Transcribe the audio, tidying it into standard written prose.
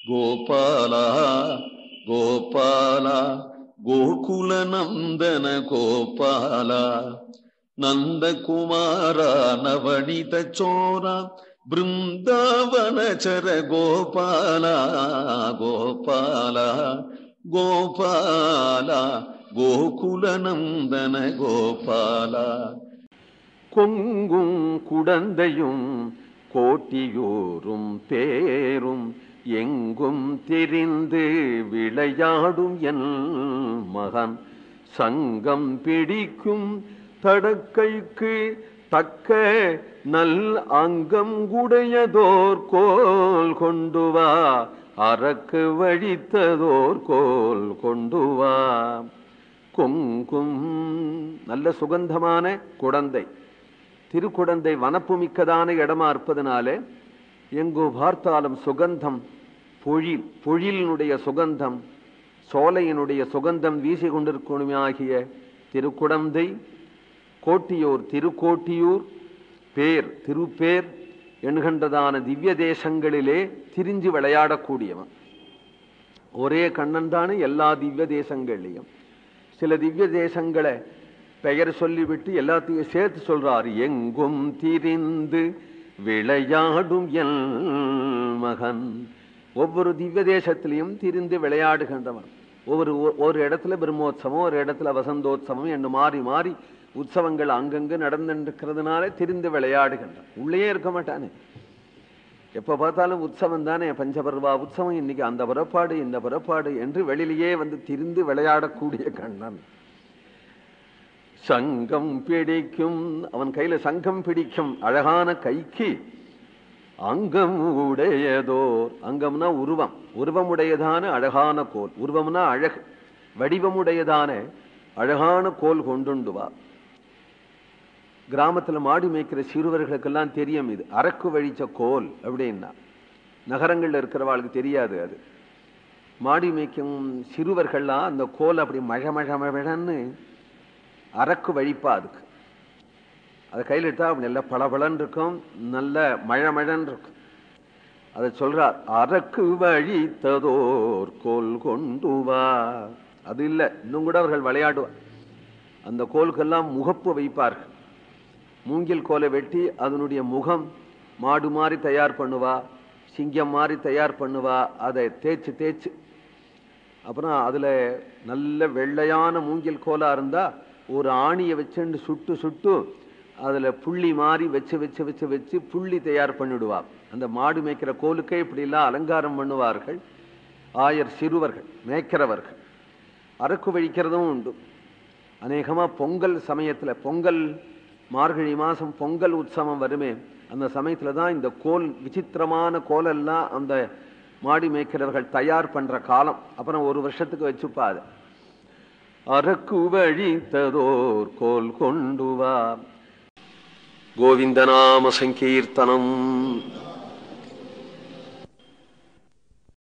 கோபாலா கோபாலா கோகுல நந்தன கோபாலா நந்தகுமாரா நவனித சோரா பிருந்தாவனச்சர கோபாலா கோபாலா கோபாலா கோகுல நந்தன கோபாலா. கொங்கும் குடந்தையும் கோட்டியூரும் பேரும் எங்கும் தெரிந்து விளையாடும் என் மகன் சங்கம் பிடிக்கும் தடக்கைக்கு தக்க நல் அங்கம் உடையதோர் கோல் கொண்டு வா, அரக்கு வழித்ததோர் கோல் கொண்டு வா. கொங்கும் நல்ல சுகந்தமான குடந்தை, திருக்குடந்தை வனப்பு மிக்கதான இடமா இருப்பதனாலே எங்கோ பார்த்தாலும் சுகந்தம், பொழில், பொழிலினுடைய சுகந்தம், சோலையினுடைய சுகந்தம் வீசி கொண்டிருக்கணுமாகிய திருக்குடந்தை, கோட்டியூர் திருக்கோட்டியூர், பேர் திருப்பேர் என்கின்றதான திவ்ய தேசங்களிலே திரிஞ்சு விளையாடக்கூடியவன். ஒரே கண்ணன் தானே எல்லா திவ்ய தேசங்கள்லையும். சில திவ்ய தேசங்களை பெயர் சொல்லிவிட்டு எல்லாத்தையும் சேர்த்து சொல்றார். எங்கும் திரிந்து விளையாடும் என் மகன். ஒவ்வொரு திவ்ய தேசத்திலையும் திரிந்து விளையாடுகின்றவன். ஒரு இடத்துல பிரம்மோத்சவம், ஒரு இடத்துல வசந்தோத்சவம் என்று மாறி மாறி உற்சவங்கள் அங்கங்கு நடந்துருக்கிறதுனால திரிந்து விளையாடுகின்றான். உள்ளே இருக்க மாட்டானே, எப்ப பார்த்தாலும் உற்சவம் தானே, பஞ்சபர்வா உற்சவம், இன்னைக்கு அந்த புறப்பாடு இந்த புறப்பாடு என்று வெளியிலேயே வந்து திரிந்து விளையாடக்கூடிய கண்ணன். சங்கம் பிடிக்கும், அவன் கையில சங்கம் பிடிக்கும் அழகான கைக்கு அங்கம் உடையதோர், அங்கம்னா உருவம், உருவமுடையதான அழகான கோல், உருவம்னா அழகு, வடிவமுடையதான அழகான கோல் கொண்டுண்டுவா. கிராமத்துல மாடு மேய்க்கிற சிறுவர்களுக்கெல்லாம் தெரியும் இது அரக்கு வழிச்ச கோல் அப்படின்னா. நகரங்கள்ல இருக்கிறவாளுக்கு தெரியாது. அது மாடி மேய்க்கும் சிறுவர்கள்லாம் அந்த கோல் அப்படி மழை மழை மழன்னு அரக்கு வழிப்பா. அதுக்கு அதை கையில் எடுத்தா அப்படி நல்ல பளபளன்னு இருக்கும், நல்ல மழை மழன்னு இருக்கும். அதை சொல்றார், அரக்கு வழித்ததோர் கோல் கொண்டு வா. அது இல்லை, இன்னும் கூட அவர்கள் விளையாடுவார். அந்த கோலுக்கெல்லாம் முகப்பு வைப்பார்கள். மூங்கில் கோலை வெட்டி அதனுடைய முகம் மாடு மாதிரி தயார் பண்ணுவா, சிங்கம் மாதிரி தயார் பண்ணுவா. அதை தேய்ச்சு தேய்ச்சு அப்புறம் அதுல நல்ல வெள்ளையான மூங்கில் கோலா இருந்தா ஒரு ஆணியை வச்சுண்டு சுட்டு சுட்டு அதுல புள்ளி மாதிரி வச்சு வச்சு வச்சு வச்சு புள்ளி தயார் பண்ணிடுவா. அந்த மாடு மேய்க்கிற கோலுக்கே இப்படி எல்லாம் அலங்காரம் பண்ணுவார்கள் ஆயர் சிறுவர்கள் மேய்க்கிறவர்கள். அரக்கு வழிக்கிறதும் உண்டு. அநேகமா பொங்கல் சமயத்துல, பொங்கல் மார்கழி மாசம் பொங்கல் உற்சவம் வருமே, அந்த சமயத்துல தான் இந்த கோல், விசித்திரமான கோலெல்லாம் அந்த மாடி மேய்க்கிறவர்கள் தயார் பண்ற காலம். அப்புறம் ஒரு வருஷத்துக்கு வச்சுப்பாது. அரக்கு வழித்ததோர் கோல் கொண்டு வா. கோவிந்த நாம சங்கீர்த்தனம்.